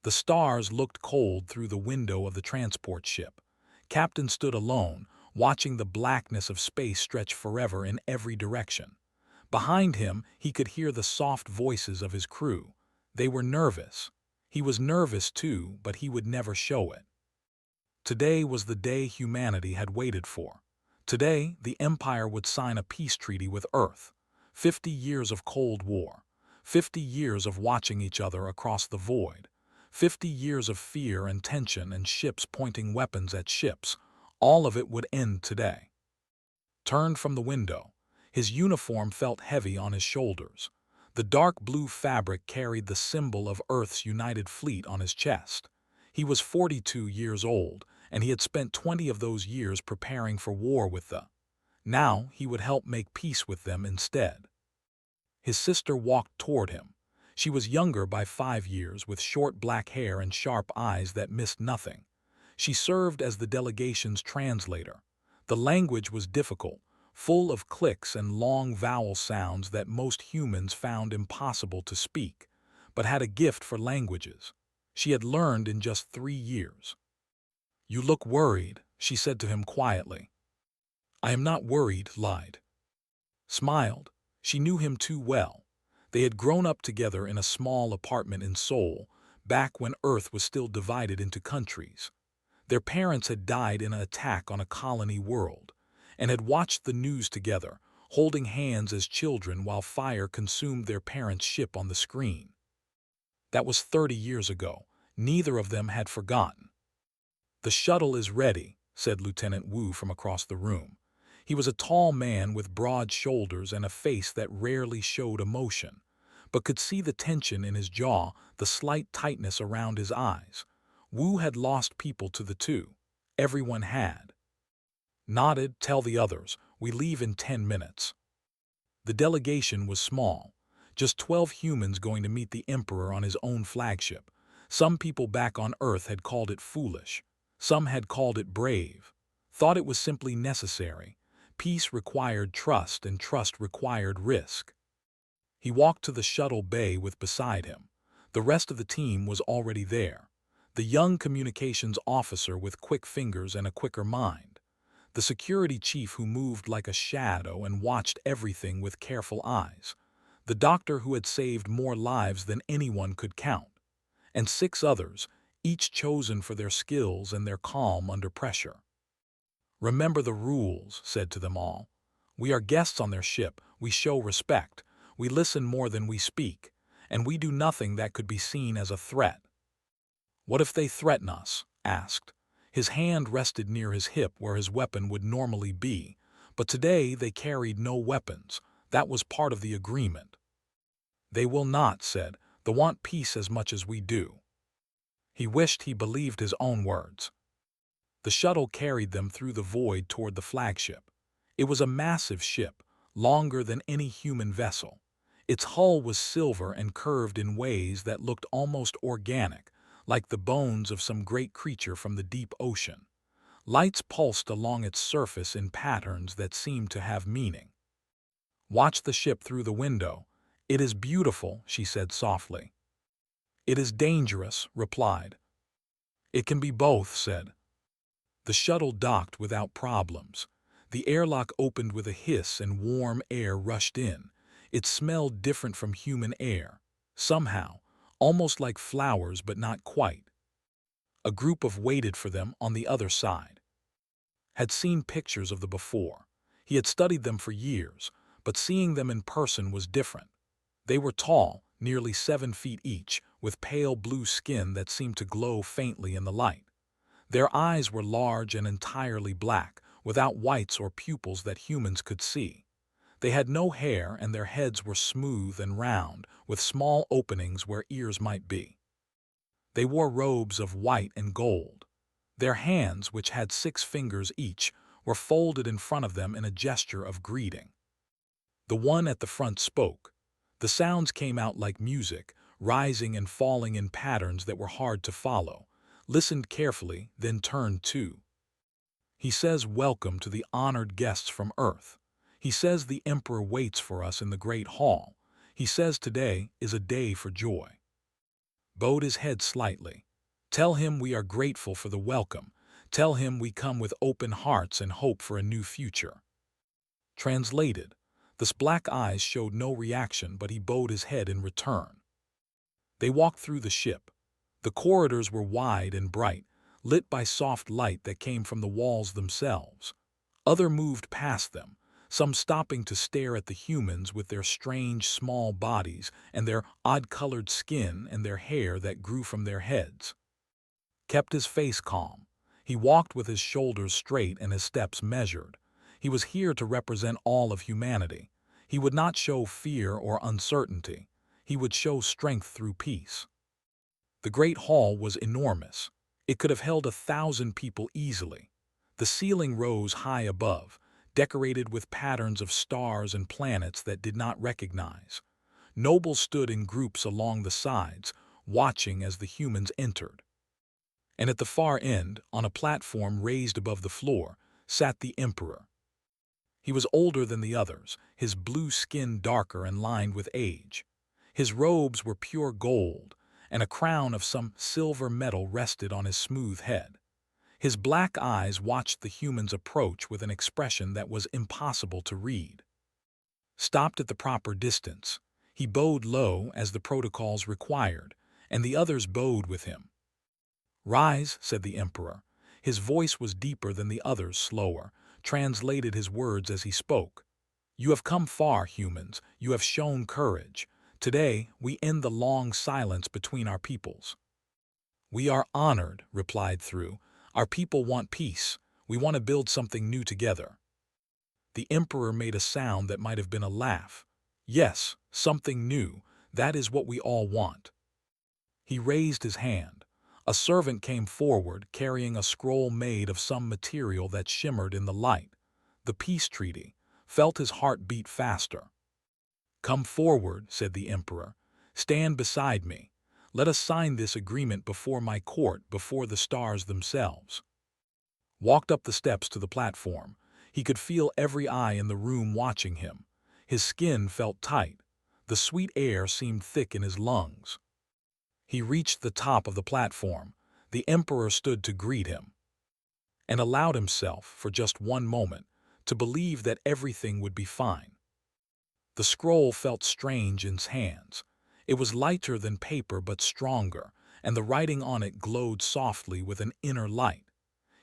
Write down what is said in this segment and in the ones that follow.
The stars looked cold through the window of the transport ship. Captain stood alone, watching the blackness of space stretch forever in every direction. Behind him, he could hear the soft voices of his crew. They were nervous. He was nervous too, but he would never show it. Today was the day humanity had waited for. Today, the Empire would sign a peace treaty with Earth. 50 years of Cold War. 50 years of watching each other across the void. 50 years of fear and tension and ships pointing weapons at ships. All of it would end today. Turned from the window, his uniform felt heavy on his shoulders. The dark blue fabric carried the symbol of Earth's united fleet on his chest. He was 42 years old, and he had spent 20 of those years preparing for war with the. Now he would help make peace with them instead. His sister walked toward him. She was younger by 5 years, with short black hair and sharp eyes that missed nothing. She served as the delegation's translator. The language was difficult, full of clicks and long vowel sounds that most humans found impossible to speak, but had a gift for languages. She had learned in just 3 years. "You look worried," she said to him quietly. "I am not worried," lied. Smiled. She knew him too well. They had grown up together in a small apartment in Seoul, back when Earth was still divided into countries. Their parents had died in an attack on a colony world, and had watched the news together, holding hands as children while fire consumed their parents' ship on the screen. That was 30 years ago. Neither of them had forgotten. "The shuttle is ready," said Lieutenant Wu from across the room. He was a tall man with broad shoulders and a face that rarely showed emotion, but could see the tension in his jaw, the slight tightness around his eyes. Wu had lost people to the two. Everyone had. Nodded. "Tell the others, we leave in 10 minutes. The delegation was small. Just 12 humans going to meet the Emperor on his own flagship. Some people back on Earth had called it foolish. Some had called it brave. Thought it was simply necessary. Peace required trust, and trust required risk. He walked to the shuttle bay with beside him. The rest of the team was already there. The young communications officer with quick fingers and a quicker mind. The security chief who moved like a shadow and watched everything with careful eyes. The doctor who had saved more lives than anyone could count. And 6 others, each chosen for their skills and their calm under pressure. "Remember the rules," said to them all. "We are guests on their ship, we show respect, we listen more than we speak, and we do nothing that could be seen as a threat." "What if they threaten us?" asked. His hand rested near his hip where his weapon would normally be, but today they carried no weapons. That was part of the agreement. "They will not," said. "They want peace as much as we do." He wished he believed his own words. The shuttle carried them through the void toward the flagship. It was a massive ship, longer than any human vessel. Its hull was silver and curved in ways that looked almost organic, like the bones of some great creature from the deep ocean. Lights pulsed along its surface in patterns that seemed to have meaning. "Watch the ship through the window. It is beautiful," she said softly. "It is dangerous," replied. "It can be both," said. The shuttle docked without problems. The airlock opened with a hiss and warm air rushed in. It smelled different from human air, somehow, almost like flowers but not quite. A group of waited for them on the other side. Had seen pictures of the before. He had studied them for years, but seeing them in person was different. They were tall, nearly 7 feet each, with pale blue skin that seemed to glow faintly in the light. Their eyes were large and entirely black, without whites or pupils that humans could see. They had no hair and their heads were smooth and round, with small openings where ears might be. They wore robes of white and gold. Their hands, which had 6 fingers each, were folded in front of them in a gesture of greeting. The one at the front spoke. The sounds came out like music, rising and falling in patterns that were hard to follow. Listened carefully, then turned to. "He says welcome to the honored guests from Earth. He says the Emperor waits for us in the Great Hall. He says today is a day for joy." bowed his head slightly. "Tell him we are grateful for the welcome. Tell him we come with open hearts and hope for a new future." Translated, the black eyes showed no reaction, but he bowed his head in return. They walked through the ship. The corridors were wide and bright, lit by soft light that came from the walls themselves. Others moved past them, some stopping to stare at the humans with their strange small bodies and their odd-colored skin and their hair that grew from their heads. Kept his face calm. He walked with his shoulders straight and his steps measured. He was here to represent all of humanity. He would not show fear or uncertainty. He would show strength through peace. The great hall was enormous. It could have held 1,000 people easily. The ceiling rose high above, decorated with patterns of stars and planets that did not recognize. Nobles stood in groups along the sides, watching as the humans entered. And at the far end, on a platform raised above the floor, sat the emperor. He was older than the others, his blue skin darker and lined with age. His robes were pure gold, and a crown of some silver metal rested on his smooth head. His black eyes watched the humans approach with an expression that was impossible to read. Stopped at the proper distance, he bowed low as the protocols required, and the others bowed with him. "Rise," said the emperor. His voice was deeper than the others, slower, translated his words as he spoke. "You have come far, humans. You have shown courage. Today, we end the long silence between our peoples." "We are honored," replied Thru. "Our people want peace. We want to build something new together." The emperor made a sound that might have been a laugh. "Yes, something new. That is what we all want." He raised his hand. A servant came forward, carrying a scroll made of some material that shimmered in the light. The peace treaty. Felt his heart beat faster. "Come forward," said the emperor. "Stand beside me. Let us sign this agreement before my court, before the stars themselves." Walked up the steps to the platform. He could feel every eye in the room watching him. His skin felt tight. The sweet air seemed thick in his lungs. He reached the top of the platform. The emperor stood to greet him, and allowed himself, for just one moment, to believe that everything would be fine. The scroll felt strange in his hands. It was lighter than paper but stronger, and the writing on it glowed softly with an inner light.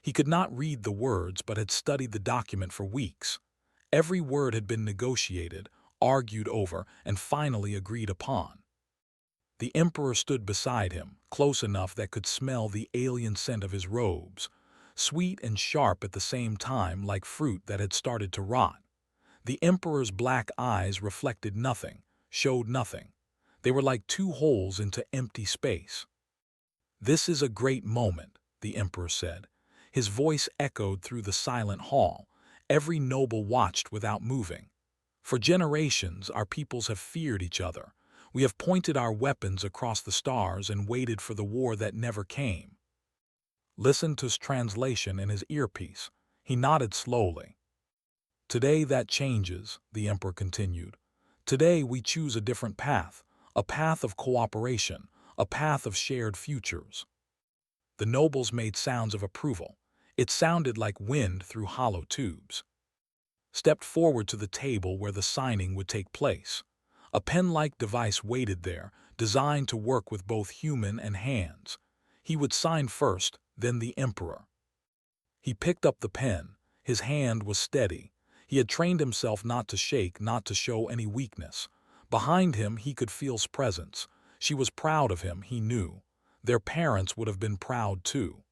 He could not read the words but had studied the document for weeks. Every word had been negotiated, argued over, and finally agreed upon. The emperor stood beside him, close enough that could smell the alien scent of his robes, sweet and sharp at the same time, like fruit that had started to rot. The emperor's black eyes reflected nothing, showed nothing. They were like two holes into empty space. "This is a great moment," the emperor said. His voice echoed through the silent hall. Every noble watched without moving. "For generations, our peoples have feared each other. We have pointed our weapons across the stars and waited for the war that never came." Listened to his translation in his earpiece. He nodded slowly. "Today that changes," the emperor continued. "Today we choose a different path, a path of cooperation, a path of shared futures." The nobles made sounds of approval. It sounded like wind through hollow tubes. Stepped forward to the table where the signing would take place. A pen-like device waited there, designed to work with both human and hands. He would sign first, then the emperor. He picked up the pen. His hand was steady. He had trained himself not to shake, not to show any weakness. Behind him he could feel his presence. She was proud of him, he knew. Their parents would have been proud too.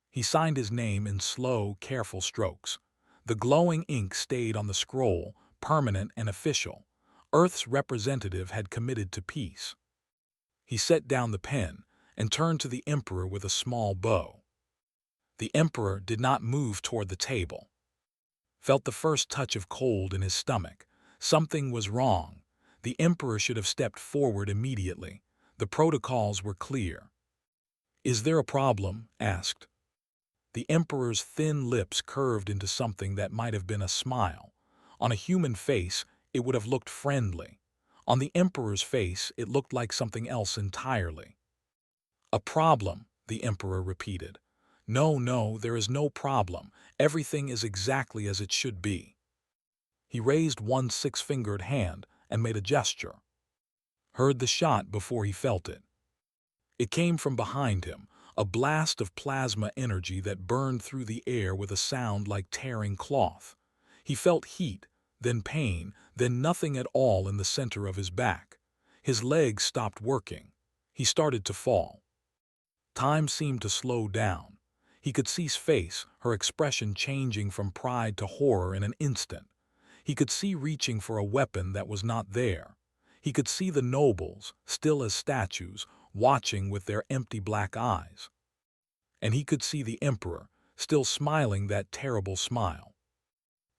He signed his name in slow, careful strokes. The glowing ink stayed on the scroll, permanent and official. Earth's representative had committed to peace. He set down the pen and turned to the emperor with a small bow. The emperor did not move toward the table. Felt the first touch of cold in his stomach. Something was wrong. The emperor should have stepped forward immediately. The protocols were clear. "Is there a problem?" asked. The emperor's thin lips curved into something that might have been a smile. On a human face, it would have looked friendly. On the emperor's face, it looked like something else entirely. A problem, the Emperor repeated. No, no, there is no problem. Everything is exactly as it should be. He raised one six-fingered hand and made a gesture. Heard the shot before he felt it. It came from behind him, a blast of plasma energy that burned through the air with a sound like tearing cloth. He felt heat, then pain, then nothing at all in the center of his back. His legs stopped working. He started to fall. Time seemed to slow down. He could see his face, her expression changing from pride to horror in an instant. He could see reaching for a weapon that was not there. He could see the nobles, still as statues, watching with their empty black eyes. And he could see the Emperor, still smiling that terrible smile.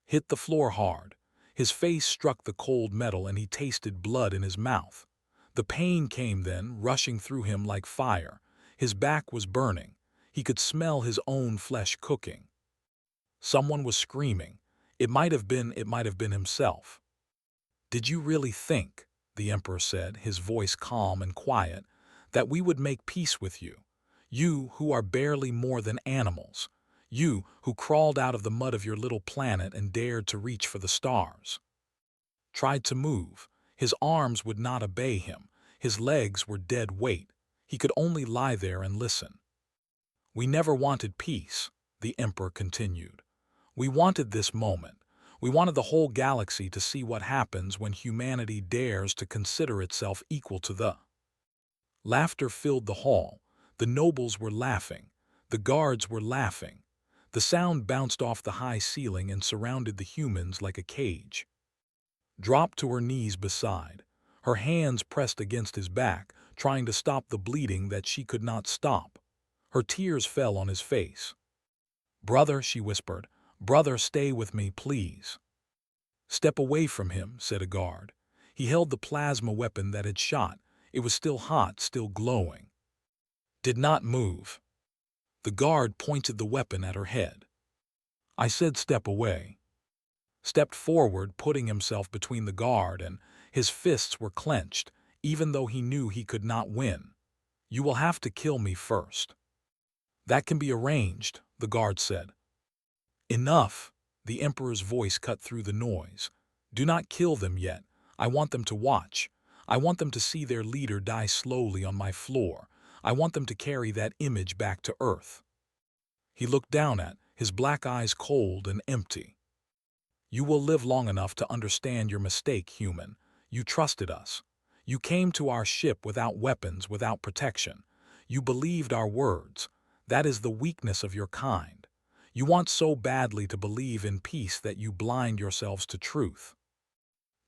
Hit the floor hard. His face struck the cold metal and he tasted blood in his mouth. The pain came then, rushing through him like fire. His back was burning. He could smell his own flesh cooking. Someone was screaming. It might have been himself. "Did you really think," the Emperor said, his voice calm and quiet, "that we would make peace with you? You who are barely more than animals. You who crawled out of the mud of your little planet and dared to reach for the stars." Tried to move. His arms would not obey him. His legs were dead weight. He could only lie there and listen. "We never wanted peace," the Emperor continued. "We wanted this moment. We wanted the whole galaxy to see what happens when humanity dares to consider itself equal to the—" Laughter filled the hall. The nobles were laughing. The guards were laughing. The sound bounced off the high ceiling and surrounded the humans like a cage. Dropped to her knees beside. Her hands pressed against his back, trying to stop the bleeding that she could not stop. Her tears fell on his face. "Brother," she whispered, "brother, stay with me, please." "Step away from him," said a guard. He held the plasma weapon that had shot. It was still hot, still glowing. "Did not move." The guard pointed the weapon at her head. "I said step away." Stepped forward, putting himself between the guard, and his fists were clenched, even though he knew he could not win. "You will have to kill me first." "That can be arranged," the guard said. "Enough," the Emperor's voice cut through the noise. "Do not kill them yet. I want them to watch. I want them to see their leader die slowly on my floor. I want them to carry that image back to Earth." He looked down at, his black eyes cold and empty. "You will live long enough to understand your mistake, human. You trusted us. You came to our ship without weapons, without protection. You believed our words. That is the weakness of your kind. You want so badly to believe in peace that you blind yourselves to truth."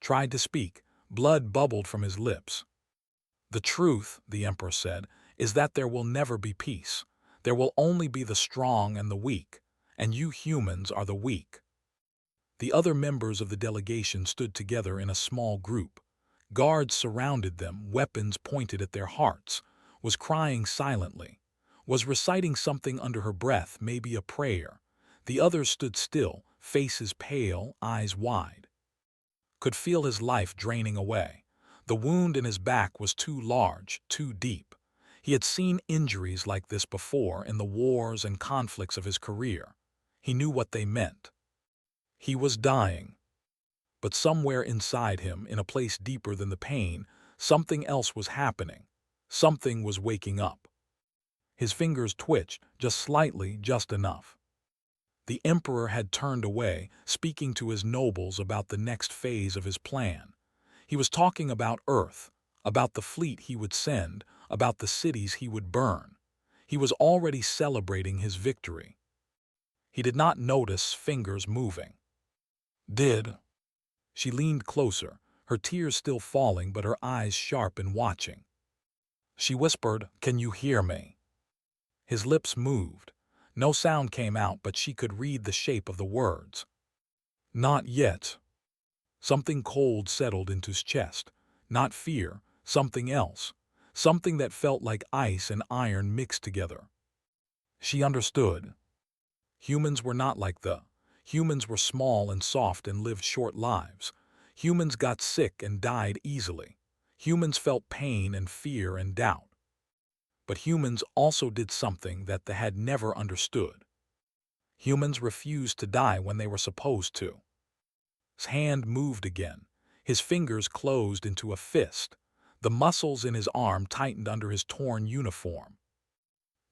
Tried to speak. Blood bubbled from his lips. "The truth," the Emperor said, "is that there will never be peace. There will only be the strong and the weak, and you humans are the weak." The other members of the delegation stood together in a small group. Guards surrounded them, weapons pointed at their hearts, was crying silently, was reciting something under her breath, maybe a prayer. The others stood still, faces pale, eyes wide. Could feel his life draining away. The wound in his back was too large, too deep. He had seen injuries like this before in the wars and conflicts of his career. He knew what they meant. He was dying. But somewhere inside him, in a place deeper than the pain, something else was happening. Something was waking up. His fingers twitched, just slightly, just enough. The Emperor had turned away, speaking to his nobles about the next phase of his plan. He was talking about Earth, about the fleet he would send, about the cities he would burn. He was already celebrating his victory. He did not notice fingers moving. "Did?" She leaned closer, her tears still falling but her eyes sharp and watching. She whispered, "Can you hear me?" His lips moved. No sound came out, but she could read the shape of the words. "Not yet." Something cold settled into his chest. Not fear, something else. Something that felt like ice and iron mixed together. She understood. Humans were not like the. Humans were small and soft and lived short lives. Humans got sick and died easily. Humans felt pain and fear and doubt. But humans also did something that they had never understood. Humans refused to die when they were supposed to. His hand moved again. His fingers closed into a fist. The muscles in his arm tightened under his torn uniform.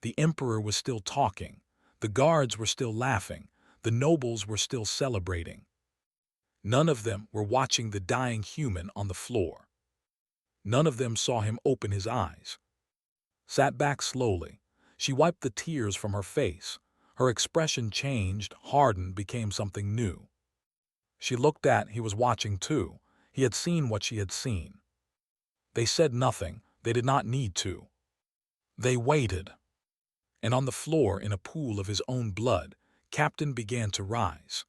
The emperor was still talking. The guards were still laughing. The nobles were still celebrating. None of them were watching the dying human on the floor. None of them saw him open his eyes. Sat back slowly. She wiped the tears from her face. Her expression changed, hardened, became something new. She looked at, he was watching too. He had seen what she had seen. They said nothing. They did not need to. They waited. And on the floor, in a pool of his own blood, Captain began to rise.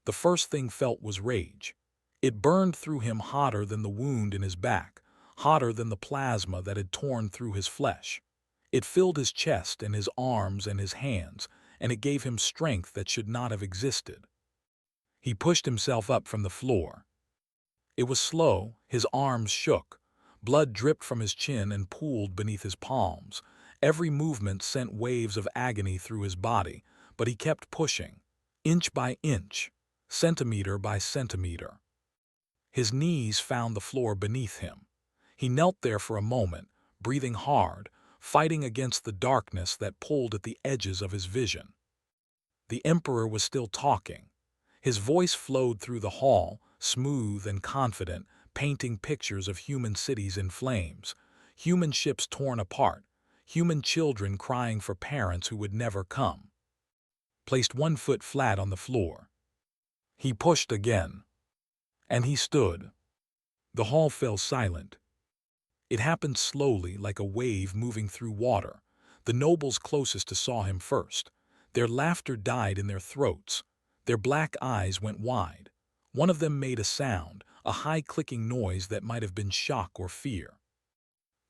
The first thing felt was rage. It burned through him hotter than the wound in his back, hotter than the plasma that had torn through his flesh. It filled his chest and his arms and his hands, and it gave him strength that should not have existed. He pushed himself up from the floor. It was slow, his arms shook. Blood dripped from his chin and pooled beneath his palms. Every movement sent waves of agony through his body, but he kept pushing, inch by inch, centimeter by centimeter. His knees found the floor beneath him. He knelt there for a moment, breathing hard, fighting against the darkness that pulled at the edges of his vision. The emperor was still talking. His voice flowed through the hall, smooth and confident, painting pictures of human cities in flames, human ships torn apart, human children crying for parents who would never come. Placed one foot flat on the floor. He pushed again. And he stood. The hall fell silent. It happened slowly, like a wave moving through water. The nobles closest to saw him first. Their laughter died in their throats. Their black eyes went wide. One of them made a sound, a high clicking noise that might have been shock or fear.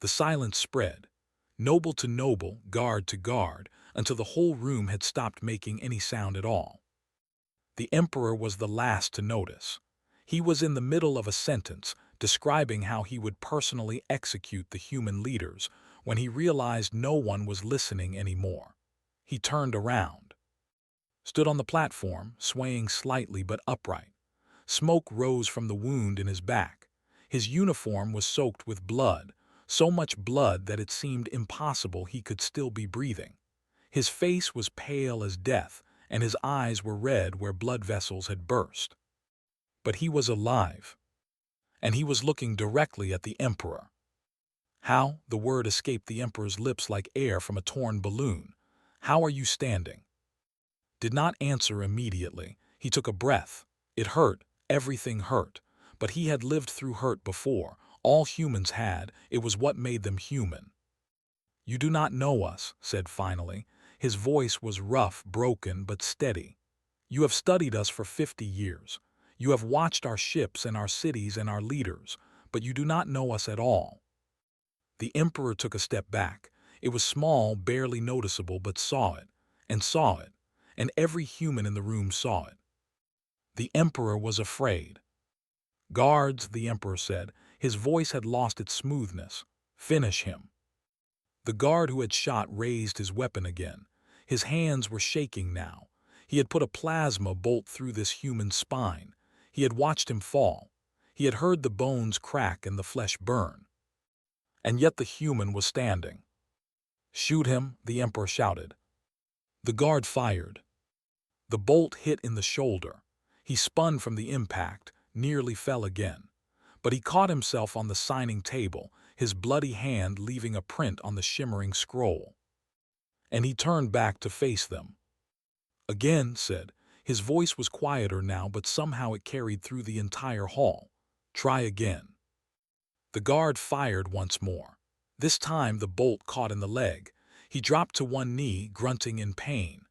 The silence spread, noble to noble, guard to guard, until the whole room had stopped making any sound at all. The emperor was the last to notice. He was in the middle of a sentence, describing how he would personally execute the human leaders, when he realized no one was listening anymore. He turned around. Stood on the platform, swaying slightly but upright. Smoke rose from the wound in his back. His uniform was soaked with blood, so much blood that it seemed impossible he could still be breathing. His face was pale as death, and his eyes were red where blood vessels had burst. But he was alive, and he was looking directly at the emperor. How? The word escaped the emperor's lips like air from a torn balloon. How are you standing? Did not answer immediately. He took a breath. It hurt. Everything hurt. But he had lived through hurt before. All humans had. It was what made them human. You do not know us, said finally. His voice was rough, broken, but steady. You have studied us for 50 years. You have watched our ships and our cities and our leaders, but you do not know us at all. The emperor took a step back. It was small, barely noticeable, but saw it, and every human in the room saw it. The emperor was afraid. Guards, the emperor said. His voice had lost its smoothness. Finish him. The guard who had shot raised his weapon again. His hands were shaking now. He had put a plasma bolt through this human's spine. He had watched him fall. He had heard the bones crack and the flesh burn. And yet the human was standing. Shoot him, the emperor shouted. The guard fired. The bolt hit in the shoulder. He spun from the impact, nearly fell again. But he caught himself on the signing table, his bloody hand leaving a print on the shimmering scroll. And he turned back to face them. Again, said. His voice was quieter now, but somehow it carried through the entire hall. Try again. The guard fired once more. This time the bolt caught in the leg. He dropped to one knee, grunting in pain.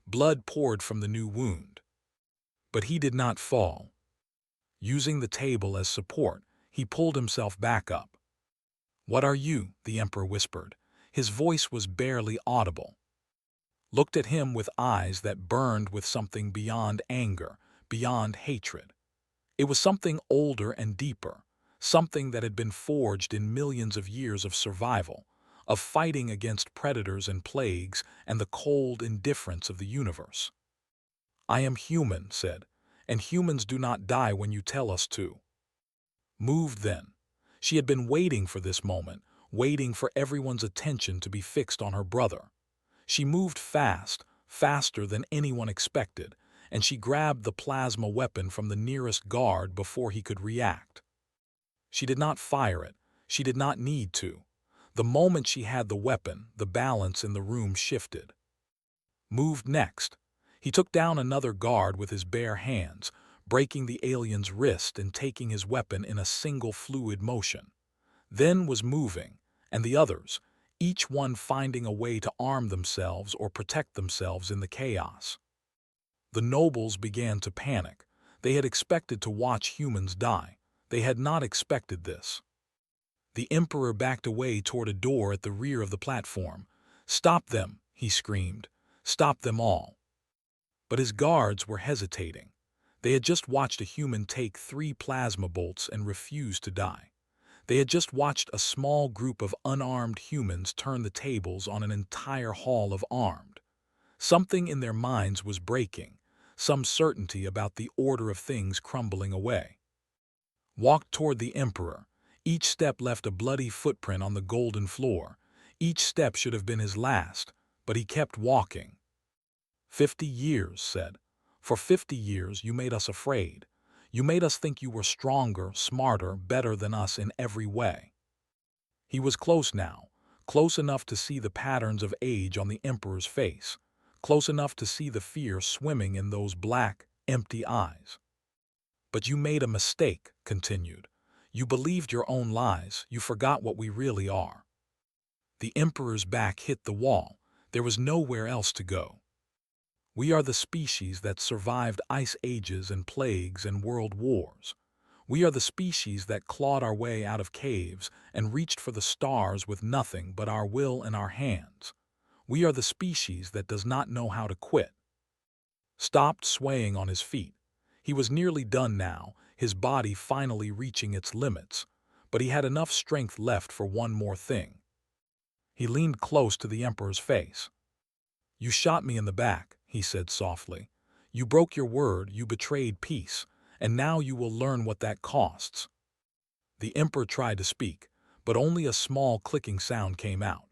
Blood poured from the new wound. But he did not fall. Using the table as support, he pulled himself back up. What are you? The emperor whispered. His voice was barely audible. Looked at him with eyes that burned with something beyond anger, beyond hatred. It was something older and deeper, something that had been forged in millions of years of survival, of fighting against predators and plagues and the cold indifference of the universe. "I am human," said, "and humans do not die when you tell us to." Moved then. She had been waiting for this moment, waiting for everyone's attention to be fixed on her brother. She moved fast, faster than anyone expected, and she grabbed the plasma weapon from the nearest guard before he could react. She did not fire it. She did not need to. The moment she had the weapon, the balance in the room shifted. Moved next. He took down another guard with his bare hands, breaking the alien's wrist and taking his weapon in a single fluid motion. Then was moving, and the others, each one finding a way to arm themselves or protect themselves in the chaos. The nobles began to panic. They had expected to watch humans die. They had not expected this. The emperor backed away toward a door at the rear of the platform. "Stop them," he screamed. "Stop them all." But his guards were hesitating. They had just watched a human take 3 plasma bolts and refuse to die. They had just watched a small group of unarmed humans turn the tables on an entire hall of armed. Something in their minds was breaking, some certainty about the order of things crumbling away. Walked toward the emperor. Each step left a bloody footprint on the golden floor. Each step should have been his last, but he kept walking. 50 years, said. For 50 years you made us afraid. You made us think you were stronger, smarter, better than us in every way. He was close now, close enough to see the patterns of age on the emperor's face, close enough to see the fear swimming in those black, empty eyes. "But you made a mistake," continued. "You believed your own lies. You forgot what we really are." The emperor's back hit the wall. There was nowhere else to go. "We are the species that survived ice ages and plagues and world wars. We are the species that clawed our way out of caves and reached for the stars with nothing but our will in our hands. We are the species that does not know how to quit." Stopped swaying on his feet. He was nearly done now, his body finally reaching its limits, but he had enough strength left for one more thing. He leaned close to the emperor's face. "You shot me in the back," he said softly. "You broke your word, you betrayed peace, and now you will learn what that costs." The emperor tried to speak, but only a small clicking sound came out.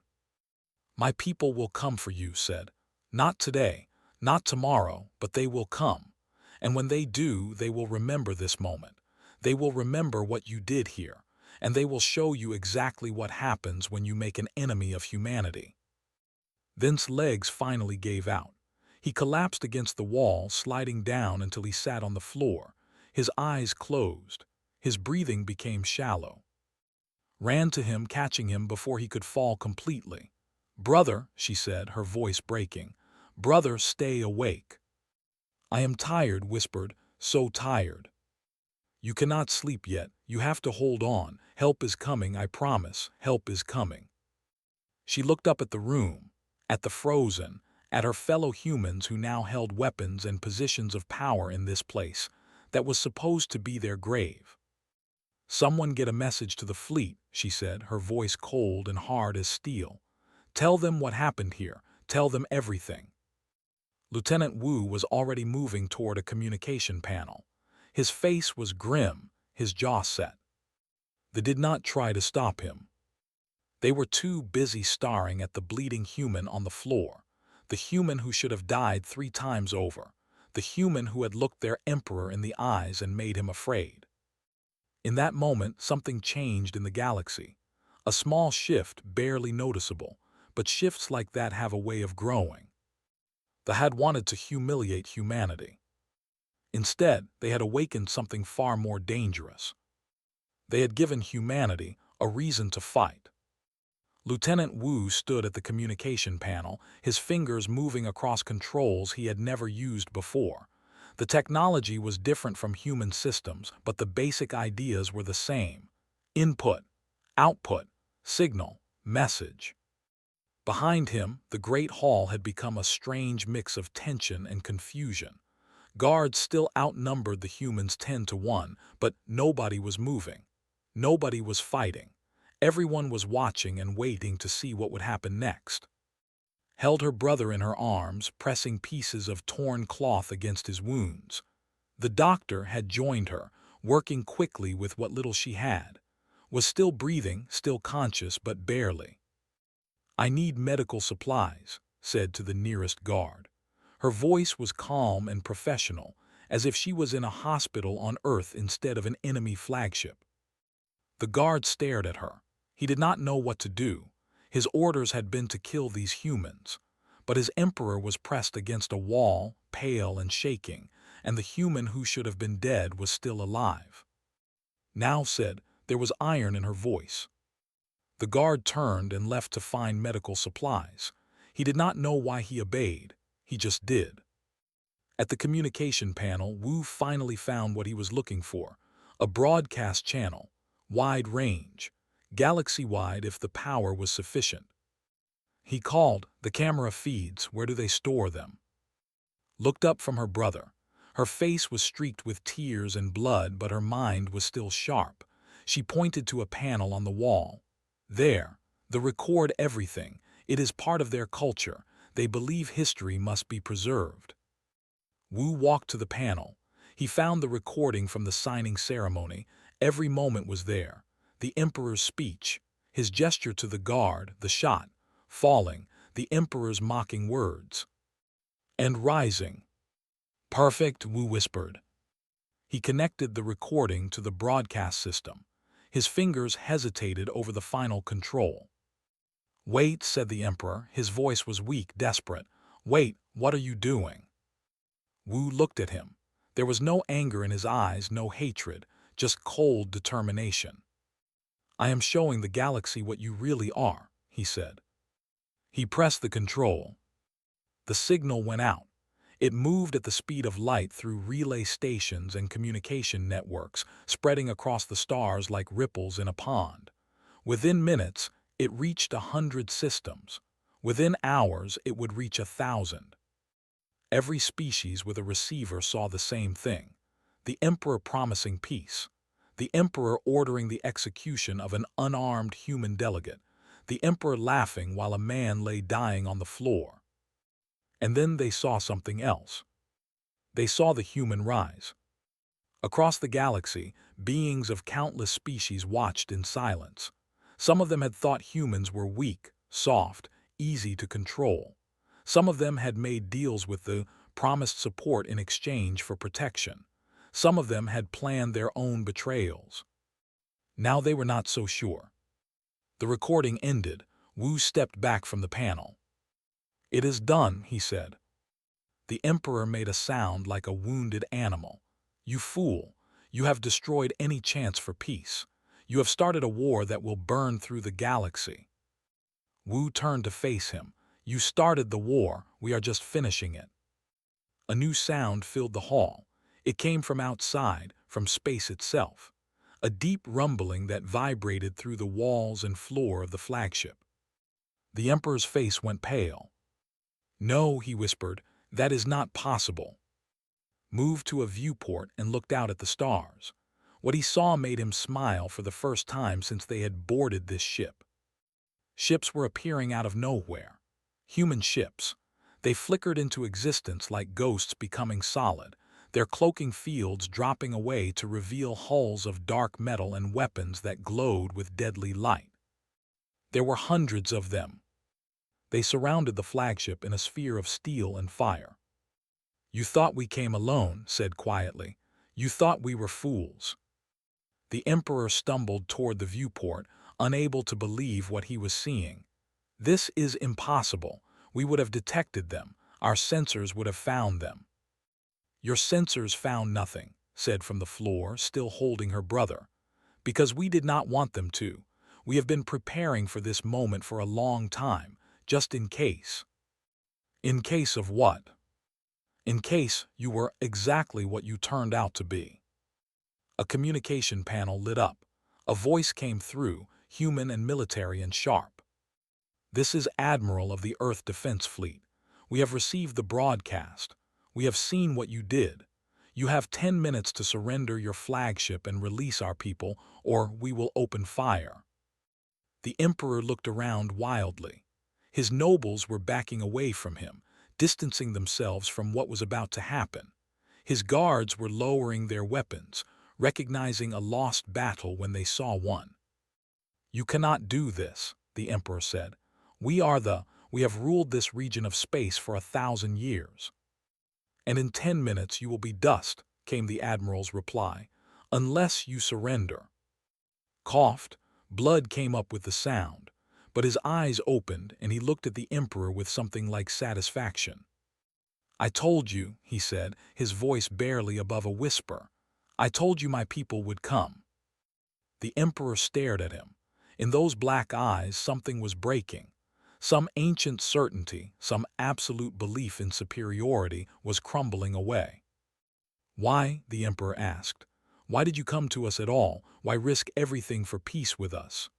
"My people will come for you," said. "Not today, not tomorrow, but they will come. And when they do, they will remember this moment. They will remember what you did here, and they will show you exactly what happens when you make an enemy of humanity." Then's legs finally gave out. He collapsed against the wall, sliding down until he sat on the floor. His eyes closed. His breathing became shallow. Ran to him, catching him before he could fall completely. "Brother," she said, her voice breaking. "Brother, stay awake." "I am tired," whispered, "so tired." "You cannot sleep yet. You have to hold on. Help is coming, I promise. Help is coming." She looked up at the room, at the frozen, at her fellow humans who now held weapons and positions of power in this place that was supposed to be their grave. "Someone get a message to the fleet," she said, her voice cold and hard as steel. "Tell them what happened here. Tell them everything." Lieutenant Wu was already moving toward a communication panel. His face was grim, his jaw set. They did not try to stop him. They were too busy staring at the bleeding human on the floor, the human who should have died 3 times over, the human who had looked their emperor in the eyes and made him afraid. In that moment, something changed in the galaxy. A small shift, barely noticeable, but shifts like that have a way of growing. They had wanted to humiliate humanity. Instead, they had awakened something far more dangerous. They had given humanity a reason to fight. Lieutenant Wu stood at the communication panel, his fingers moving across controls he had never used before. The technology was different from human systems, but the basic ideas were the same. Input, output, signal, message. Behind him, the great hall had become a strange mix of tension and confusion. Guards still outnumbered the humans 10 to 1, but nobody was moving. Nobody was fighting. Everyone was watching and waiting to see what would happen next. Held her brother in her arms, pressing pieces of torn cloth against his wounds. The doctor had joined her, working quickly with what little she had. Was still breathing, still conscious, but barely. "I need medical supplies," said to the nearest guard. Her voice was calm and professional, as if she was in a hospital on Earth instead of an enemy flagship. The guard stared at her. He did not know what to do. His orders had been to kill these humans. But his emperor was pressed against a wall, pale and shaking, and the human who should have been dead was still alive. Now said, there was iron in her voice. The guard turned and left to find medical supplies. He did not know why he obeyed. He just did. At the communication panel, Wu finally found what he was looking for. A broadcast channel, wide range, galaxy-wide if the power was sufficient. He called, "The camera feeds, where do they store them?" Looked up from her brother. Her face was streaked with tears and blood, but her mind was still sharp. She pointed to a panel on the wall. "There, the record everything. It is part of their culture. They believe history must be preserved." Wu walked to the panel. He found the recording from the signing ceremony. Every moment was there. The emperor's speech, his gesture to the guard, the shot, falling, the emperor's mocking words. "And rising." "Perfect," Wu whispered. He connected the recording to the broadcast system. His fingers hesitated over the final control. "Wait," said the emperor. His voice was weak, desperate. "Wait, what are you doing?" Wu looked at him. There was no anger in his eyes, no hatred, just cold determination. "I am showing the galaxy what you really are," he said. He pressed the control. The signal went out. It moved at the speed of light through relay stations and communication networks, spreading across the stars like ripples in a pond. Within minutes, it reached 100 systems. Within hours, it would reach 1,000. Every species with a receiver saw the same thing. The emperor promising peace. The emperor ordering the execution of an unarmed human delegate. The emperor laughing while a man lay dying on the floor. And then they saw something else. They saw the human rise. Across the galaxy, beings of countless species watched in silence. Some of them had thought humans were weak, soft, easy to control. Some of them had made deals with the promised support in exchange for protection. Some of them had planned their own betrayals. Now they were not so sure. The recording ended. Wu stepped back from the panel. "It is done," he said. The emperor made a sound like a wounded animal. "You fool! You have destroyed any chance for peace. You have started a war that will burn through the galaxy." Wu turned to face him. "You started the war, we are just finishing it." A new sound filled the hall. It came from outside, from space itself. A deep rumbling that vibrated through the walls and floor of the flagship. The emperor's face went pale. "No," he whispered, "that is not possible." Moved to a viewport and looked out at the stars. What he saw made him smile for the first time since they had boarded this ship. Ships were appearing out of nowhere. Human ships. They flickered into existence like ghosts becoming solid, their cloaking fields dropping away to reveal hulls of dark metal and weapons that glowed with deadly light. There were hundreds of them. They surrounded the flagship in a sphere of steel and fire. "You thought we came alone," said quietly. "You thought we were fools." The emperor stumbled toward the viewport, unable to believe what he was seeing. "This is impossible. We would have detected them. Our sensors would have found them." "Your sensors found nothing," said from the floor, still holding her brother. "Because we did not want them to. We have been preparing for this moment for a long time, just in case." "In case of what?" "In case you were exactly what you turned out to be." A communication panel lit up. A voice came through, human and military and sharp. "This is Admiral of the Earth Defense Fleet. We have received the broadcast. We have seen what you did. You have 10 minutes to surrender your flagship and release our people, or we will open fire." The emperor looked around wildly. His nobles were backing away from him, distancing themselves from what was about to happen. His guards were lowering their weapons, recognizing a lost battle when they saw one. "You cannot do this," the emperor said. We have ruled this region of space for 1,000 years." "And in 10 minutes you will be dust," came the admiral's reply, "unless you surrender." Coughed, blood came up with the sound, but his eyes opened and he looked at the emperor with something like satisfaction. "I told you," he said, his voice barely above a whisper. "I told you my people would come." The emperor stared at him. In those black eyes something was breaking. Some ancient certainty, some absolute belief in superiority was crumbling away. "Why?" the emperor asked. "Why did you come to us at all? Why risk everything for peace with us?"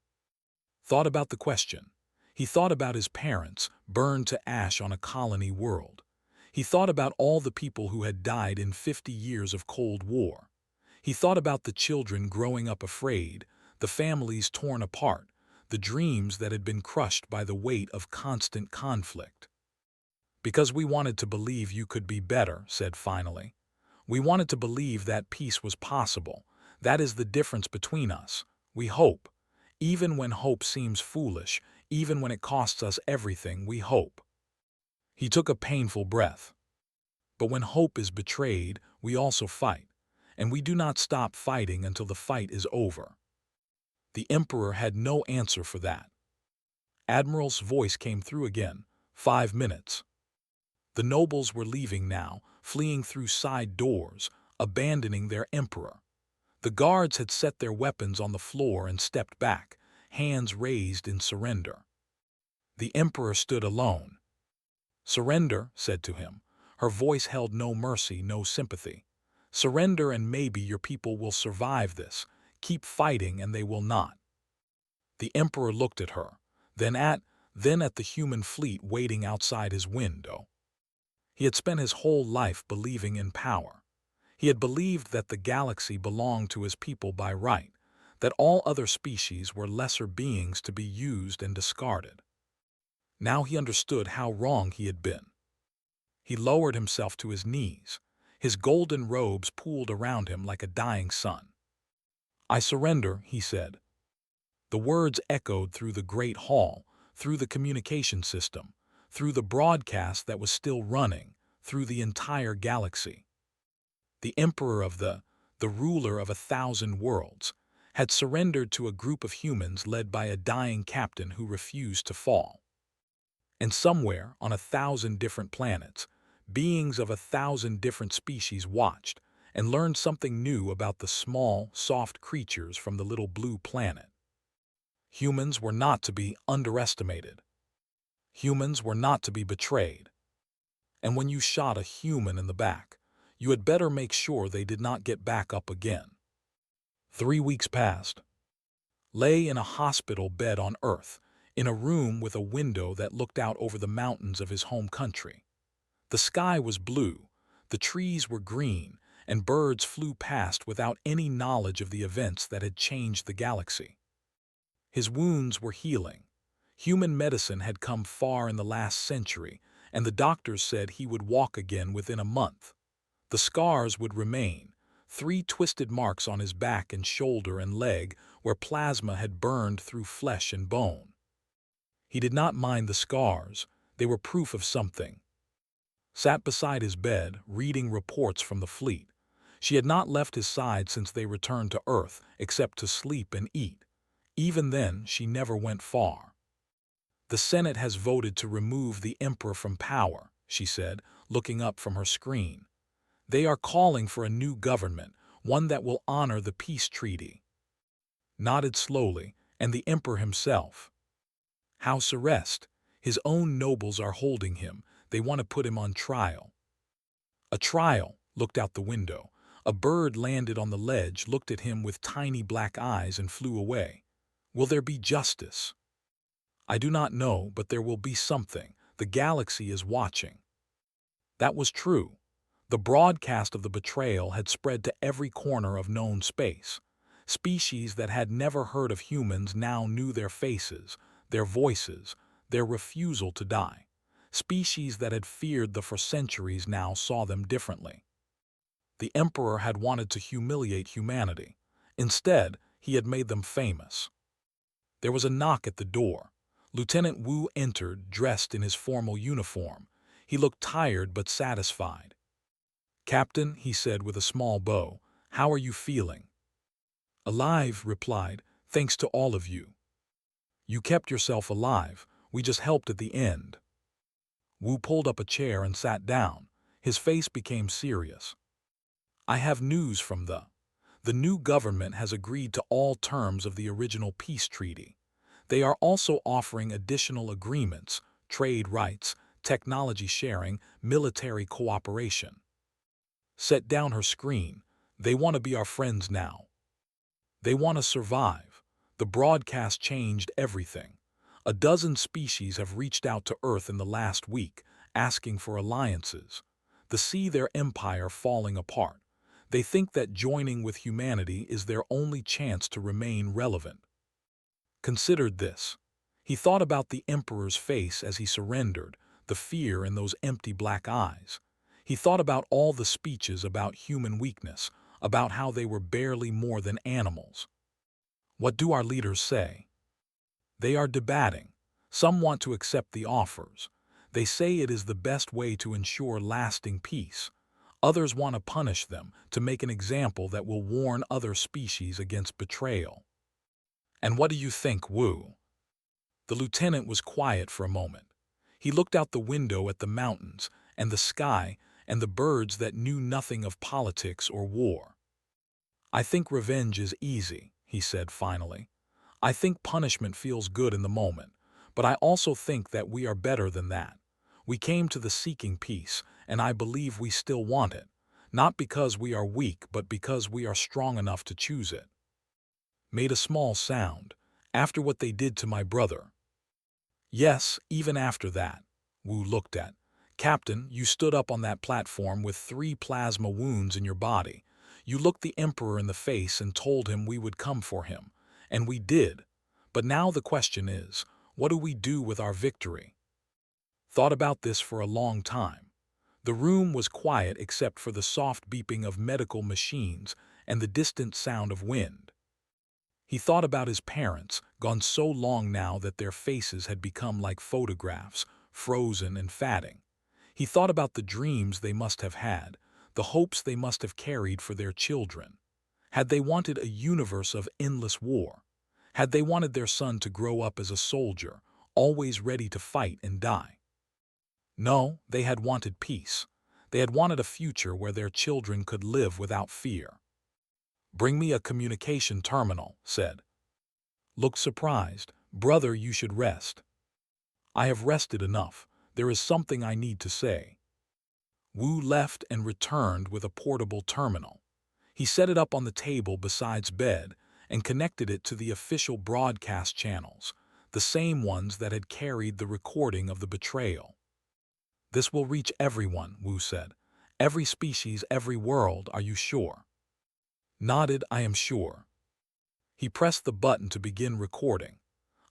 Thought about the question. He thought about his parents, burned to ash on a colony world. He thought about all the people who had died in 50 years of Cold War. He thought about the children growing up afraid, the families torn apart, the dreams that had been crushed by the weight of constant conflict. "Because we wanted to believe you could be better," said finally. "We wanted to believe that peace was possible. That is the difference between us. We hope. Even when hope seems foolish, even when it costs us everything, we hope." He took a painful breath. "But when hope is betrayed, we also fight, and we do not stop fighting until the fight is over." The emperor had no answer for that. Admiral's voice came through again. 5 minutes. The nobles were leaving now, fleeing through side doors, abandoning their emperor. The guards had set their weapons on the floor and stepped back, hands raised in surrender. The emperor stood alone. "Surrender," said to him. Her voice held no mercy, no sympathy. "Surrender and maybe your people will survive this. Keep fighting and they will not." The emperor looked at her, then at the human fleet waiting outside his window. He had spent his whole life believing in power. He had believed that the galaxy belonged to his people by right, that all other species were lesser beings to be used and discarded. Now he understood how wrong he had been. He lowered himself to his knees. His golden robes pooled around him like a dying sun. "I surrender," he said. The words echoed through the great hall, through the communication system, through the broadcast that was still running, through the entire galaxy. The emperor of the ruler of 1,000 worlds, had surrendered to a group of humans led by a dying captain who refused to fall. And somewhere on 1,000 different planets, beings of 1,000 different species watched and learned something new about the small, soft creatures from the little blue planet. Humans were not to be underestimated. Humans were not to be betrayed. And when you shot a human in the back, you had better make sure they did not get back up again. 3 weeks passed. Lay in a hospital bed on Earth, in a room with a window that looked out over the mountains of his home country. The sky was blue, the trees were green, and birds flew past without any knowledge of the events that had changed the galaxy. His wounds were healing. Human medicine had come far in the last century, and the doctors said he would walk again within a month. The scars would remain, 3 twisted marks on his back and shoulder and leg where plasma had burned through flesh and bone. He did not mind the scars, they were proof of something. Sat beside his bed, reading reports from the fleet. She had not left his side since they returned to Earth, except to sleep and eat. Even then, she never went far. "The Senate has voted to remove the Emperor from power," she said, looking up from her screen. "They are calling for a new government, one that will honor the peace treaty." Nodded slowly, and the Emperor himself. "House arrest. His own nobles are holding him. They want to put him on trial." A trial. Looked out the window. A bird landed on the ledge, looked at him with tiny black eyes and flew away. "Will there be justice?" "I do not know, but there will be something. The galaxy is watching." That was true. The broadcast of the betrayal had spread to every corner of known space. Species that had never heard of humans now knew their faces, their voices, their refusal to die. Species that had feared them for centuries now saw them differently. The Emperor had wanted to humiliate humanity. Instead, he had made them famous. There was a knock at the door. Lieutenant Wu entered, dressed in his formal uniform. He looked tired but satisfied. "Captain," he said with a small bow, "how are you feeling?" "Alive," replied, "thanks to all of you. You kept yourself alive. We just helped at the end." Wu pulled up a chair and sat down. His face became serious. "I have news from the new government has agreed to all terms of the original peace treaty. They are also offering additional agreements, trade rights, technology sharing, military cooperation." Set down her screen. "They want to be our friends now. They want to survive." The broadcast changed everything. A dozen species have reached out to Earth in the last week, asking for alliances. They see their empire falling apart. They think that joining with humanity is their only chance to remain relevant. Considered this. He thought about the Emperor's face as he surrendered, the fear in those empty black eyes. He thought about all the speeches about human weakness, about how they were barely more than animals. What do our leaders say? They are debating. Some want to accept the offers. They say it is the best way to ensure lasting peace. Others want to punish them, to make an example that will warn other species against betrayal. "And what do you think, Wu?" The lieutenant was quiet for a moment. He looked out the window at the mountains and the sky and the birds that knew nothing of politics or war. "I think revenge is easy," he said finally. "I think punishment feels good in the moment, but I also think that we are better than that. We came to the seeking peace, and I believe we still want it, not because we are weak but because we are strong enough to choose it." Made a small sound. "After what they did to my brother." "Yes, even after that." Wu looked at. "Captain, you stood up on that platform with 3 plasma wounds in your body. You looked the Emperor in the face and told him we would come for him. And we did. But now the question is, what do we do with our victory?" Thought about this for a long time. The room was quiet except for the soft beeping of medical machines and the distant sound of wind. He thought about his parents, gone so long now that their faces had become like photographs, frozen and fading. He thought about the dreams they must have had, the hopes they must have carried for their children. Had they wanted a universe of endless war? Had they wanted their son to grow up as a soldier, always ready to fight and die? No, they had wanted peace. They had wanted a future where their children could live without fear. "Bring me a communication terminal," said. Looked surprised. "Brother, you should rest." "I have rested enough. There is something I need to say." Wu left and returned with a portable terminal. He set it up on the table besides bed and connected it to the official broadcast channels, the same ones that had carried the recording of the betrayal. "This will reach everyone," Wu said. "Every species, every world, are you sure?" Nodded, "I am sure." He pressed the button to begin recording.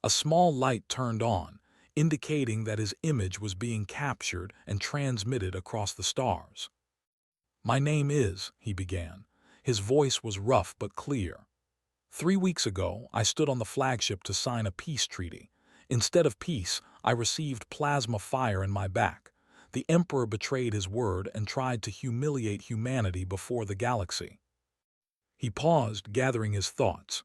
A small light turned on, indicating that his image was being captured and transmitted across the stars. "My name is," he began. His voice was rough but clear. "3 weeks ago, I stood on the flagship to sign a peace treaty. Instead of peace, I received plasma fire in my back. The Emperor betrayed his word and tried to humiliate humanity before the galaxy." He paused, gathering his thoughts.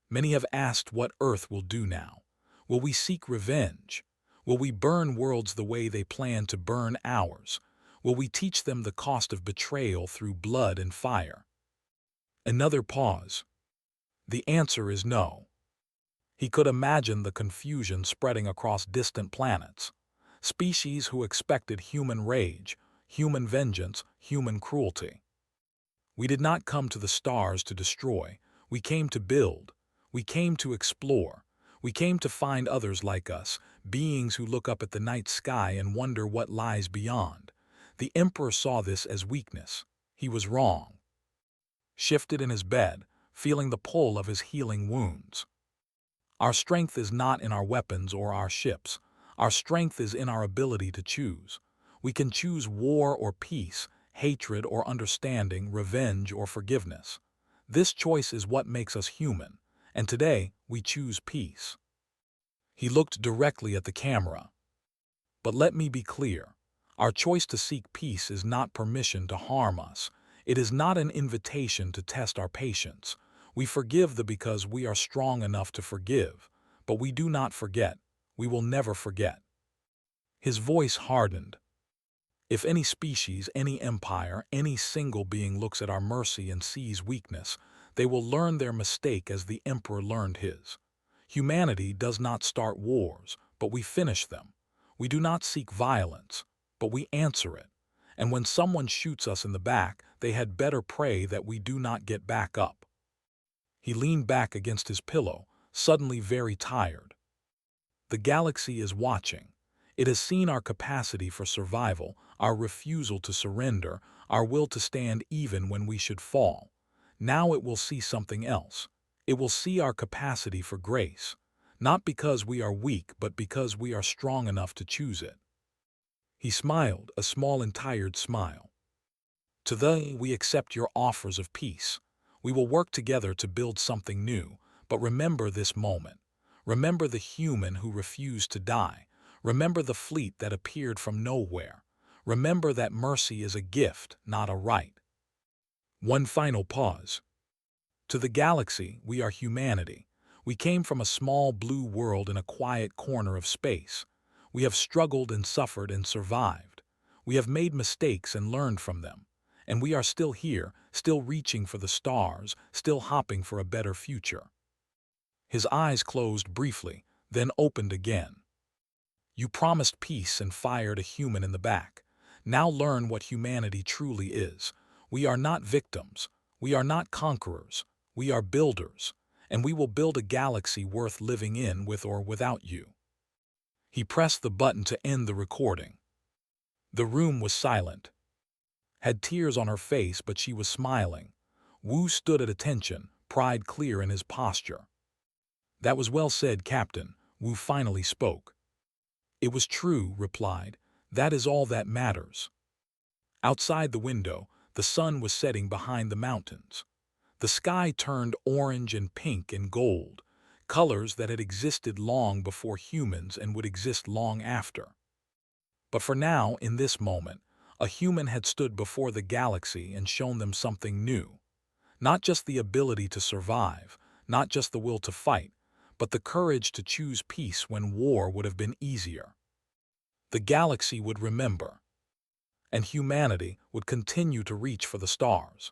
"Many have asked what Earth will do now. Will we seek revenge? Will we burn worlds the way they plan to burn ours? Will we teach them the cost of betrayal through blood and fire?" Another pause. "The answer is no." He could imagine the confusion spreading across distant planets. Species who expected human rage, human vengeance, human cruelty. "We did not come to the stars to destroy. We came to build. We came to explore. We came to find others like us, beings who look up at the night sky and wonder what lies beyond." The Emperor saw this as weakness. He was wrong. Shifted in his bed. feeling the pull of his healing wounds. Our strength is not in our weapons or our ships. Our strength is in our ability to choose. We can choose war or peace, hatred or understanding, revenge or forgiveness. This choice is what makes us human, and today we choose peace. He looked directly at the camera. But let me be clear. Our choice to seek peace is not permission to harm us. It is not an invitation to test our patience. We forgive because we are strong enough to forgive, but we do not forget. We will never forget. His voice hardened. If any species, any empire, any single being looks at our mercy and sees weakness, they will learn their mistake as the emperor learned his. Humanity does not start wars, but we finish them. We do not seek violence, but we answer it. And when someone shoots us in the back, they had better pray that we do not get back up. He leaned back against his pillow, suddenly very tired. The galaxy is watching. It has seen our capacity for survival, our refusal to surrender, our will to stand even when we should fall. Now it will see something else. It will see our capacity for grace, not because we are weak, but because we are strong enough to choose it. He smiled, a small and tired smile. Today we accept your offers of peace. We will work together to build something new, but remember this moment. Remember the human who refused to die. Remember the fleet that appeared from nowhere. Remember that mercy is a gift, not a right. One final pause. To the galaxy, we are humanity. We came from a small blue world in a quiet corner of space. We have struggled and suffered and survived. We have made mistakes and learned from them. And we are still here, still reaching for the stars, still hopping for a better future. His eyes closed briefly, then opened again. You promised peace and fired a human in the back. Now learn what humanity truly is. We are not victims. We are not conquerors. We are builders, and we will build a galaxy worth living in with or without you. He pressed the button to end the recording. The room was silent. Had tears on her face, but she was smiling. Wu stood at attention, pride clear in his posture. That was well said, Captain, Wu finally spoke. It was true, replied. That is all that matters. Outside the window, the sun was setting behind the mountains. The sky turned orange and pink and gold, colors that had existed long before humans and would exist long after. But for now, in this moment, a human had stood before the galaxy and shown them something new. Not just the ability to survive, not just the will to fight, but the courage to choose peace when war would have been easier. The galaxy would remember, and humanity would continue to reach for the stars.